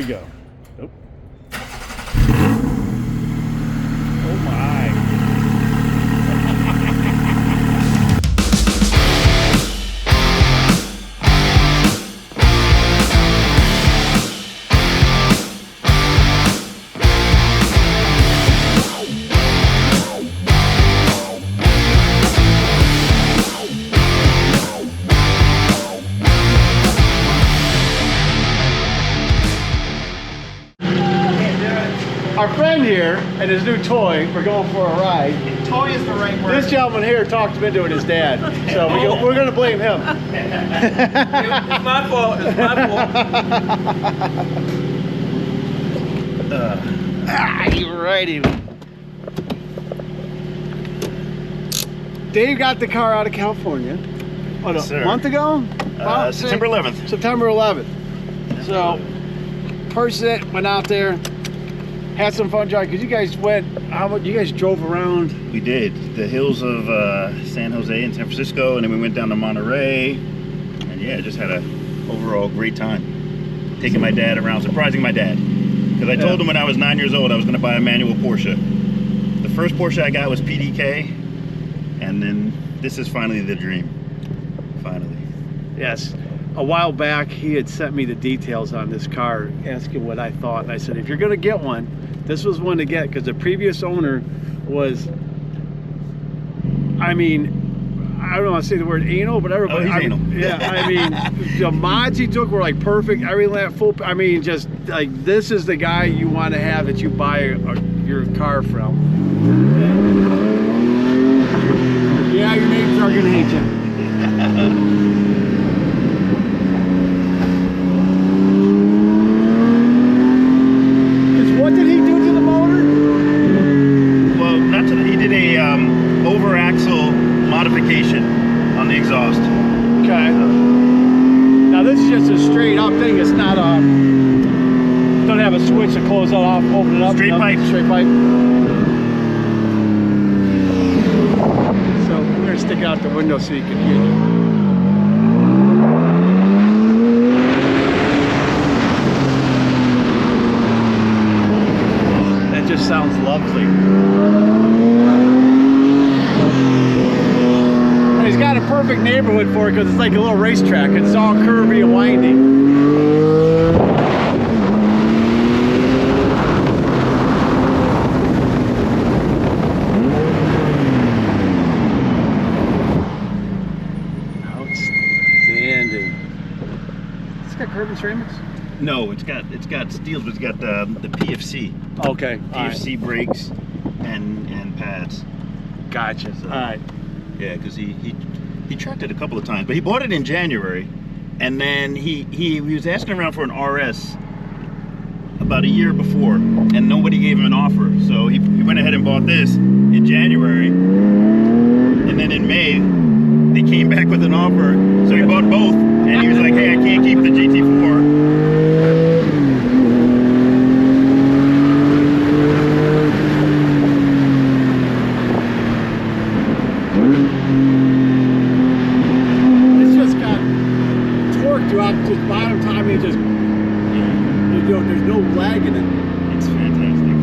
Here we go. Nope. Oh my. Our friend here and his new toy, we're going for a ride. Toy is the right word. This gentleman here talked him into it, his dad. So we're going to blame him. It's my fault. It's my fault. You're righty. Dave got the car out of California. Oh, no, Sir. a month ago? September 11th. September 11th. So, purchased it, went out there, had some fun driving. Because you guys went, you guys drove around? We did. The hills of San Jose and San Francisco, and then we went down to Monterey. And yeah, just had a overall great time. Taking my dad around, surprising my dad. Because I told him when I was 9 years old I was going to buy a manual Porsche. The first Porsche I got was PDK, and then this is finally the dream. Finally. Yes. A while back, he had sent me the details on this car, asking what I thought. And I said, if you're going to get one, this was one to get, because the previous owner was, I mean, I don't want to say the word anal, but everybody, he's anal. Yeah, I mean, the mods he took were like perfect, every lap full, I mean, just like, this is the guy you want to have that you buy your car from. Yeah, your neighbors are going to hate you. What did he do to the motor? Well, he did a over axle modification on the exhaust. Okay. Now this is just a straight up thing. It's not a, don't have a switch to close it off, open it up. Straight pipe. Straight pipe. So we're gonna stick it out the window so you can hear it. Just sounds lovely. And he's got a perfect neighborhood for it because it's like a little racetrack. It's all curvy and winding. Outstanding. It's got curb and ceramics? No, it's got steels, but it's got the PFC. Okay. PFC brakes and pads. Gotcha. So, all right. Yeah, because he tracked it a couple of times, but he bought it in January, and then he was asking around for an RS about a year before, and nobody gave him an offer. So he went ahead and bought this in January, and then in May they came back with an offer. So he bought both, and he was like, "Hey, I can't keep the GT4." It's just got torque throughout the bottom time. It just, there's no lag in it. It's fantastic.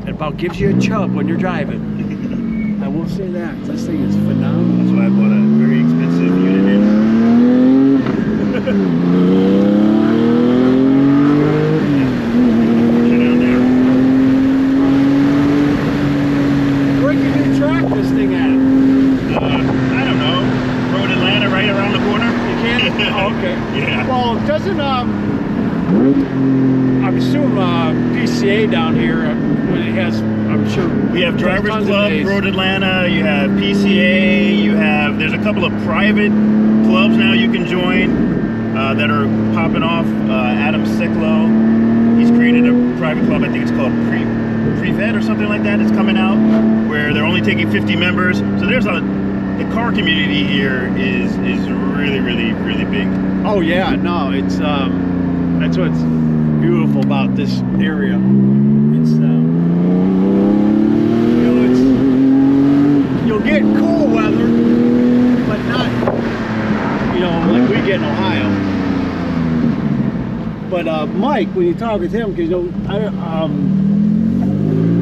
It about gives you a chub when you're driving. I will say that. This thing is phenomenal. That's why I bought a very expensive unit in. Where can you track this thing at? I don't know. Road Atlanta, right around the corner. You can? Oh, okay. Yeah. Well, doesn't I'm assuming PCA down here when it has, I'm sure. We have Drivers tons of Club, days. Road Atlanta, you have PCA, there's a couple of private clubs now you can join that are popping off. Adam Sicklow, he's created a private club, I think it's called Pre-Vet or something like that. It's coming out where they're only taking 50 members. So the car community here is really, really, really big. Oh yeah, no, it's that's what's beautiful about this area. It's you'll get cool weather, but not like we get in Ohio. But Mike, when you talk with him, because you know,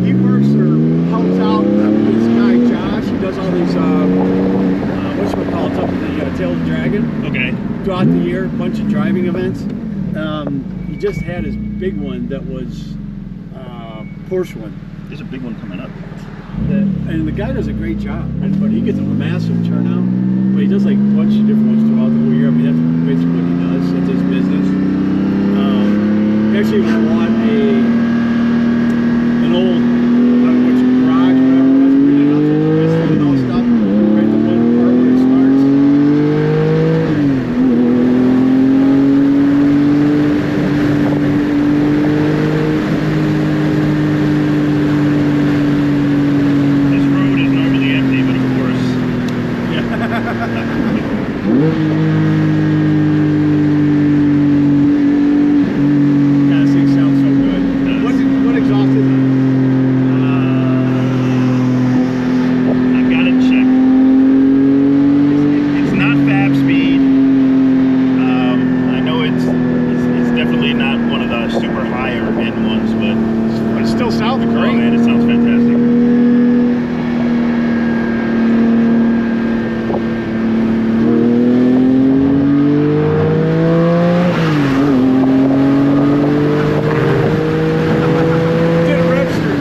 he works or helps out this guy Josh. He does all these whatchamacallits up at the Tail of the Dragon. Okay. Throughout the year, a bunch of driving events. He just had his big one that was Porsche one. There's a big one coming up. And the guy does a great job, but he gets a massive turnout. But he does like a bunch of different ones throughout the whole year. I mean, that's basically what he does. That's his business. He actually bought an old garage, whatever it was, rented out to the rest and all stuff. Right, the one part where it starts. This road is normally empty, but of course. God, this thing sounds so good. What exhaust is it? I've got to check. It's not fab speed. I know it's definitely not one of the super higher end ones, but It still sounds oh great. man, it sounds fantastic. Didn't register.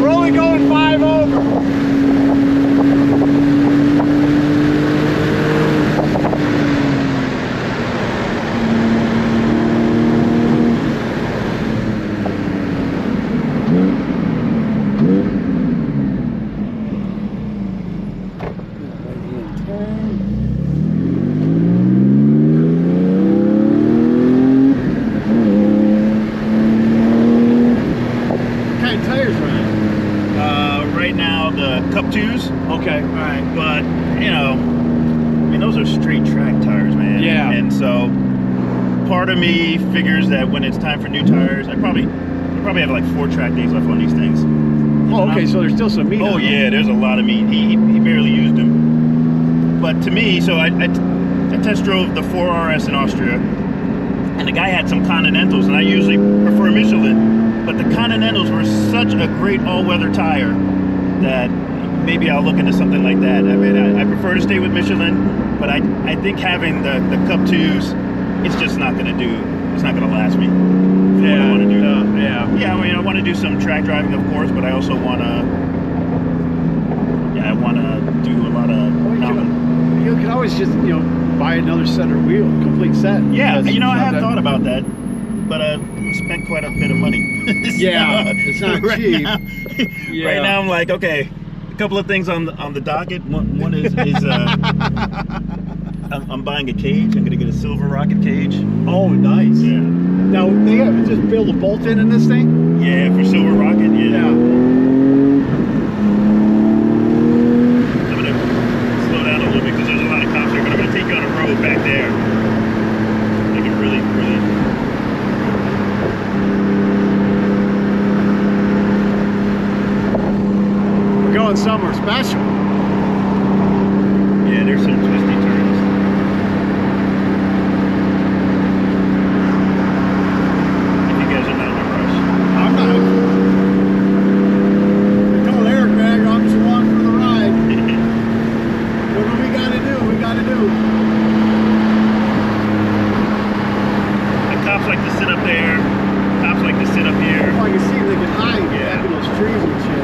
We're only going 5 over. What kind of tires are on? Right now the Cup 2s, Okay, all right. but you know, I mean those are straight track tires, man. Yeah. And so part of me figures that when it's time for new tires, I probably have like 4 track days left on these things. Oh, okay, so there's still some meat. Oh on them. yeah, there's a lot of meat. He barely used them. But to me, so I test drove the 4RS in Austria, and the guy had some Continentals, and I usually prefer Michelin, but the Continentals were such a great all-weather tire that maybe I'll look into something like that. I mean, I prefer to stay with Michelin, but I think having the Cup 2s, it's just not going to do. It's not going to last me. For what I want to do. Yeah, I mean, I want to do some track driving, of course, but I also want to. Yeah, I want to do a lot of mountain. You can always just, buy another set of wheel, complete set. Yeah, Because I have that- thought about that, but I spent quite a bit of money. Yeah, it's not cheap. Now, Yeah. Right now, I'm like, okay, a couple of things on the docket. One is I'm buying a cage. I'm gonna get a silver rocket cage. Oh, nice. Yeah. Now, they have to just build a bolt in this thing? Yeah, for silver rocket. Yeah. I'm gonna slow down a little bit because there's a lot of cops there, but I'm gonna take you on a road back there. I can really. We're going somewhere special. Yeah, there's some twisty turns. If you guys are not in a rush. I'm not. I told Eric, man, I'm just along for the ride. Whatever we gotta do, we gotta do. The cops like to sit up there. Cops like to sit up here. Oh, I can see they can hide Yeah. back in those trees and shit.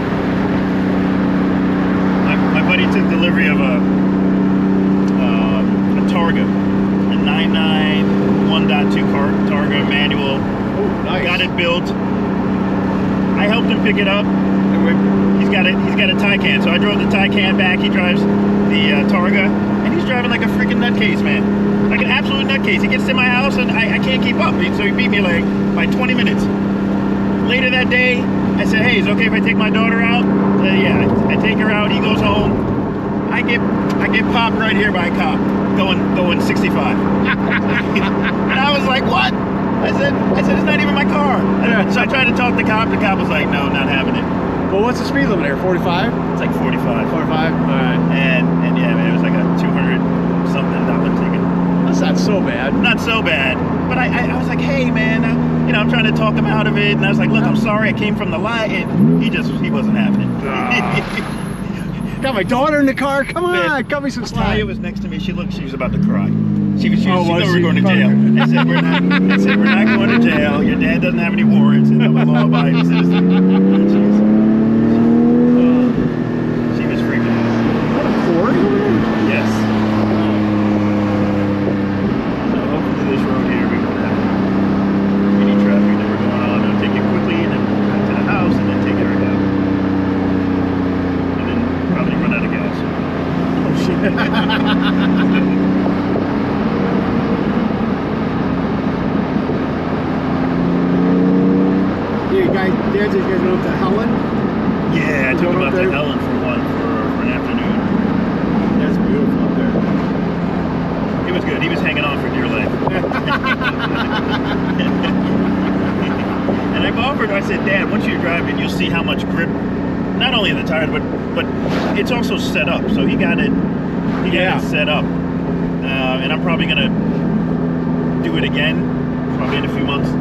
My buddy took delivery of a Targa, a 991.2 Targa manual. Oh, nice. Got it built. I helped him pick it up. He's got a Taycan, so I drove the Taycan back. He drives the Targa, and he's driving like a freaking nutcase, man. Like an absolute nutcase. He gets to my house, and I can't keep up. So he beat me like by 20 minutes. Later that day, I said, "Hey, is it okay if I take my daughter out?" Yeah, I take her out. He goes home. I get popped right here by a cop going 65. And I was like, "What?" I said, "It's not even my car." So I tried to talk to the cop. The cop was like, "No, not having it." Well, what's the speed limit here? 45? It's like 45. 45? All right. And yeah, man, it was like a $200 something ticket. That's not so bad. Not so bad. But I was like, hey, man, you know, I'm trying to talk him out of it. And I was like, look, I'm sorry, I came from the light. And he wasn't having it. Got my daughter in the car. Come on, Man, cut me some Talia slack. was next to me. She was about to cry. She thought we was were she? going to jail. I said, we're not going to jail. Your dad doesn't have any warrants, and I'm a law-abiding citizen. She was freaking out. What a Ford? Yes. So hopefully this road here we won't have any traffic that we're going on. I'll take it quickly and then back to the house and then take it right out. And then probably run out of gas. Oh shit. Dad just getting up to Helen. Yeah, I took him Going up up to there? Helen for an afternoon. That's beautiful up there. It was good. He was hanging on for dear life. And I've offered, I said, Dad, once you drive it, you'll see how much grip, not only in the tires, but it's also set up. So he got it set up. And I'm probably going to do it again, probably in a few months.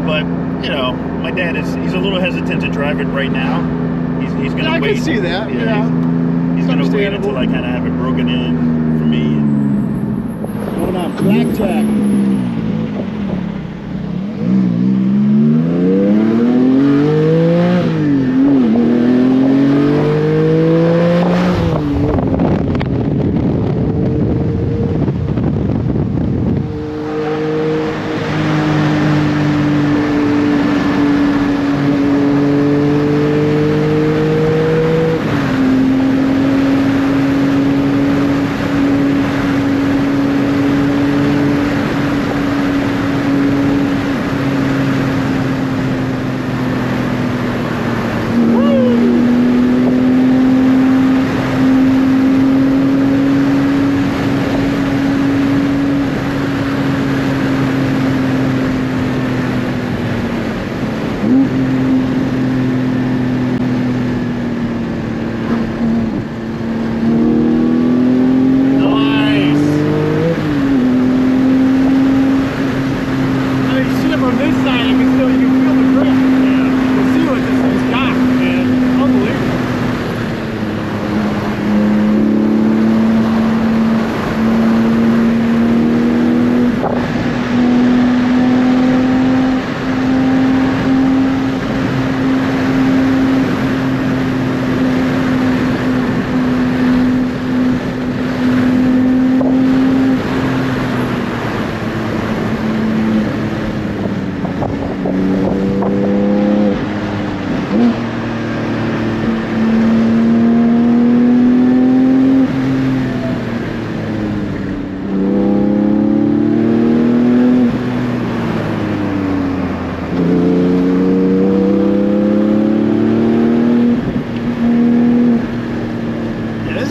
But, you know, my dad he's a little hesitant to drive it right now. He's going to wait. I can see that, yeah. He's going to wait until I kind of have it broken in for me. Going on blackjack.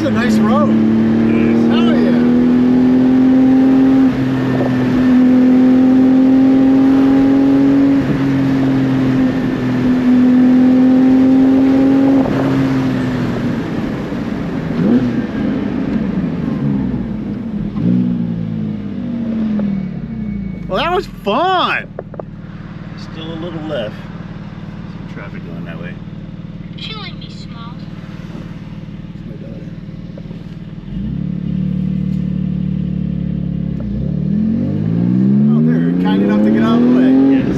a nice road. Hell yeah. Well, that was fun. Still a little left. Some traffic going that way. Killing me, Small. My daughter. Oh, they're kind enough to get out of the way. Yes.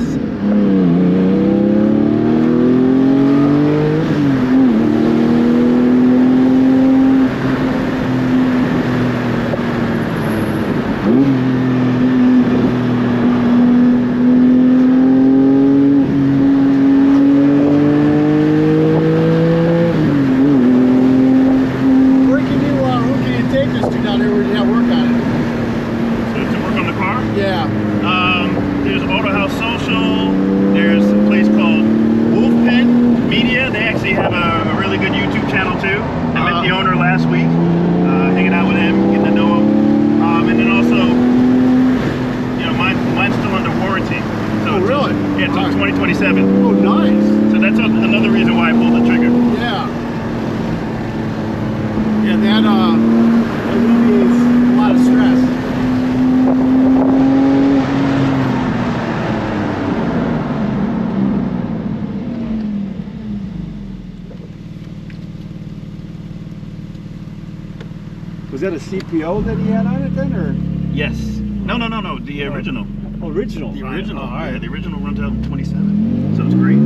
CPO that he had on it then, or Yes. No. The original. original? The original. Oh, all right. Yeah, the original runs out in 27. So it's great. Oh,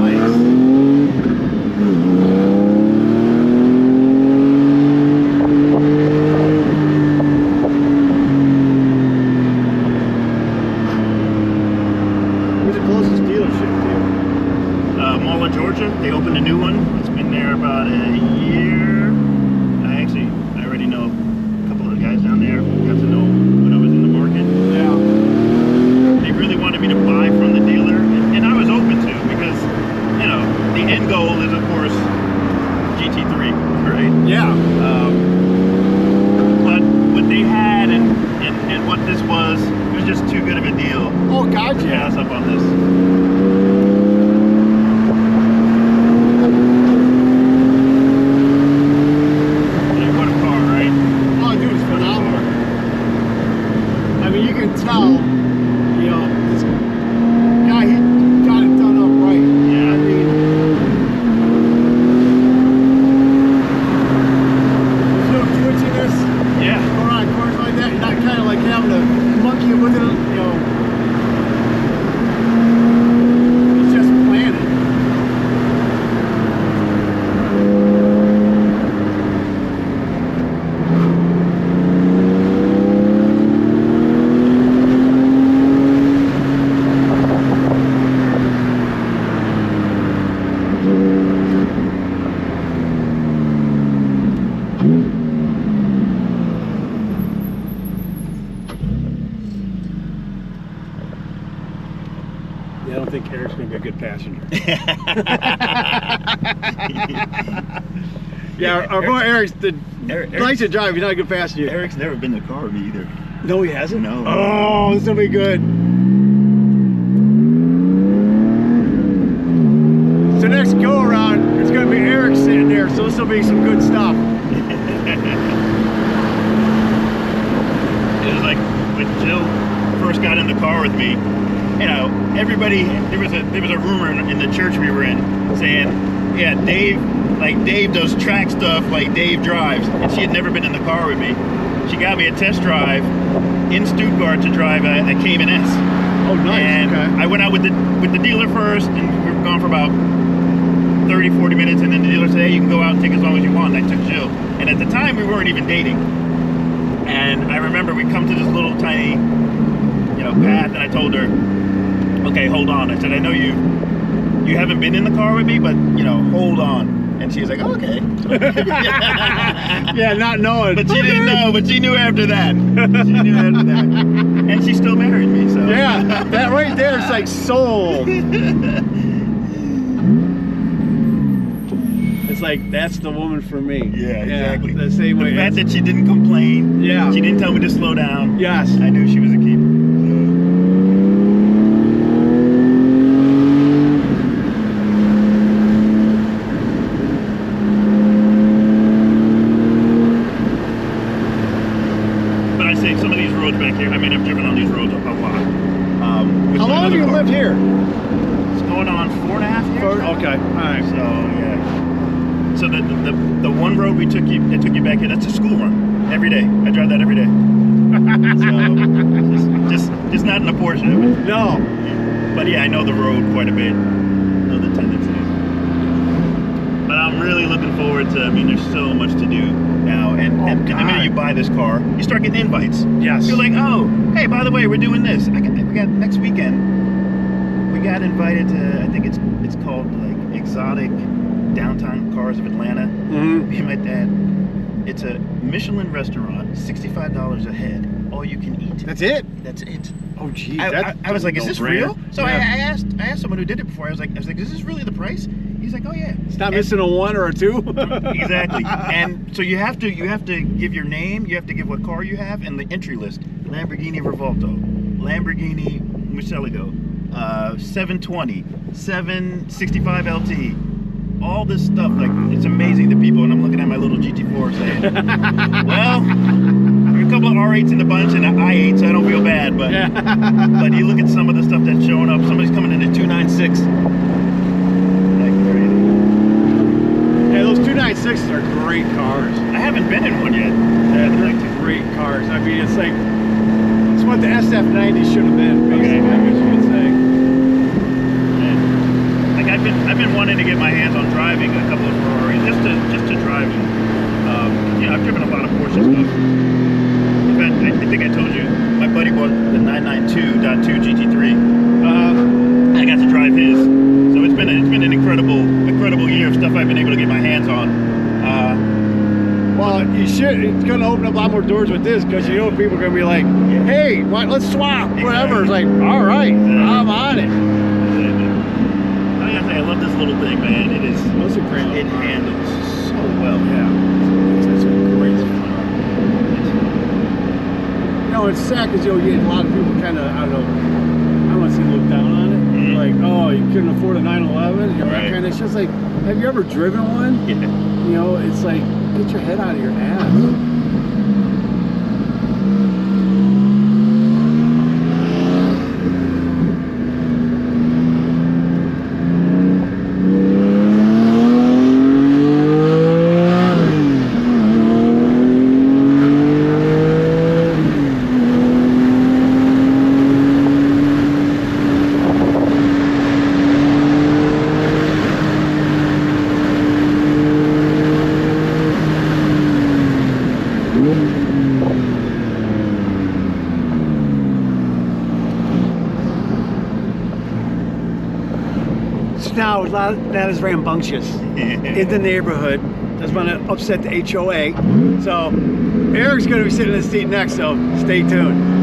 nice. Where's the closest dealership to you? Mall of Georgia. They opened a new one. It's been there about a year. I already know a couple of the guys down there. Got to know when I was in the market. Yeah. They really wanted me to buy from the dealer, and I was open to, because, you know, the end goal is, of course, GT3, right? Yeah. But what they had and what this was, it was just too good of a deal Oh, God, to yeah. pass up on this. Yeah, what a car, right? Oh, dude, it's phenomenal. I mean, you can tell, you know, this guy, he got it done up right. Yeah. I mean, there's no twitchiness Yeah. going on cars like that. You're not kind of like having to monkey with it, you know. It's just planted. Yeah, I don't think Eric's going to be a good passenger. Yeah, our boy Eric's likes to drive. He's not a good passenger. Eric's never been in a car with me either. No, he hasn't? No. Oh, this will be good. So next go around, it's going to be Eric sitting there, so this will be some good stuff. It was like when Jill first got in the car with me, you know, everybody, there was a rumor in the church we were in saying, yeah, Dave does track stuff like Dave drives, and she had never been in the car with me. She got me a test drive in Stuttgart to drive a Cayman S. Oh, nice. And Okay. I went out with the dealer first, and we were gone for about 30, 40 minutes, and then the dealer said, hey, you can go out and take as long as you want. And I took Jill. And at the time, we weren't even dating. And I remember we come to this little tiny, you know, path, and I told her, okay, hold on. I said, I know you haven't been in the car with me, but, you know, hold on. And she was like, oh, okay. Yeah, not knowing. But she didn't know, but she knew after that. She knew after that. And she still married me, so. Yeah, that right there is like soul. It's like, that's the woman for me. Yeah, exactly. The same way. The fact that she didn't complain. Yeah. She didn't tell me to slow down. Yes. I knew she was a keeper. But I say some of these roads back here, I mean, I've driven on these roads a lot. With How long have another you car. lived here? It's going on 4.5 years. now. Okay, all right. So yeah. So the one road that took you back here, that's a school run every day. I drive that every day. So just not in a Porsche. No. But yeah, I know the road quite a bit. Know the tendencies. But I'm really looking forward to. I mean, there's so much to do now, and the minute you buy this car, you start getting invites. Yes. You're like, oh, hey, by the way, we're doing this. We got next weekend. We got invited to. I think it's called like Exotic Downtown Cars of Atlanta. Mm-hmm. Me and my dad. It's a Michelin restaurant, $65 a head, all you can eat. That's it? That's it. Oh, geez. I was like, is this real? So Yeah. I asked someone who did it before. I was like, is this really the price? He's like, oh yeah. It's not missing a one or a two. Exactly. And so you have to give your name, you have to give what car you have, and the entry list: Lamborghini Revolto, Lamborghini Murcielago, 720, 765 LT. All this stuff, like, it's amazing, the people, and I'm looking at my little GT4 saying, well, there's a couple of R8s in the bunch and an i8, so I don't feel bad, but Yeah. but you look at some of the stuff that's showing up. Somebody's coming in at 296. Like crazy. Yeah, those 296s are great cars. I haven't been in one yet. Yeah, they're great cars. I mean, it's like, it's what the SF90 should have been, basically, Okay. I guess you could say. And, like I've been wanting to get my hands on driving a couple of Ferraris, just to drive them. You know, I've driven a lot of Porsche stuff. In fact, I think I told you, my buddy bought the 992.2 GT3. I got to drive his, so it's been an incredible year of stuff I've been able to get my hands on. Well, you should. It's going to open up a lot more doors with this because you know people are going to be like, hey, let's swap, whatever. It's like, all right, I'm on it. I gotta say, I love this little thing, man. It is. That's a great It car. handles so well. Yeah, it's a great car. You know, it's sad because you get a lot of people kind of, I don't know, I want to say look down on it. Mhm. Like, oh, you couldn't afford a 911, you know, that Right. kind of. It's just like, have you ever driven one? Yeah. You know, it's like, get your head out of your ass. Now, that is rambunctious in the neighborhood. Doesn't want to upset the HOA. So, Eric's going to be sitting in the seat next, so stay tuned.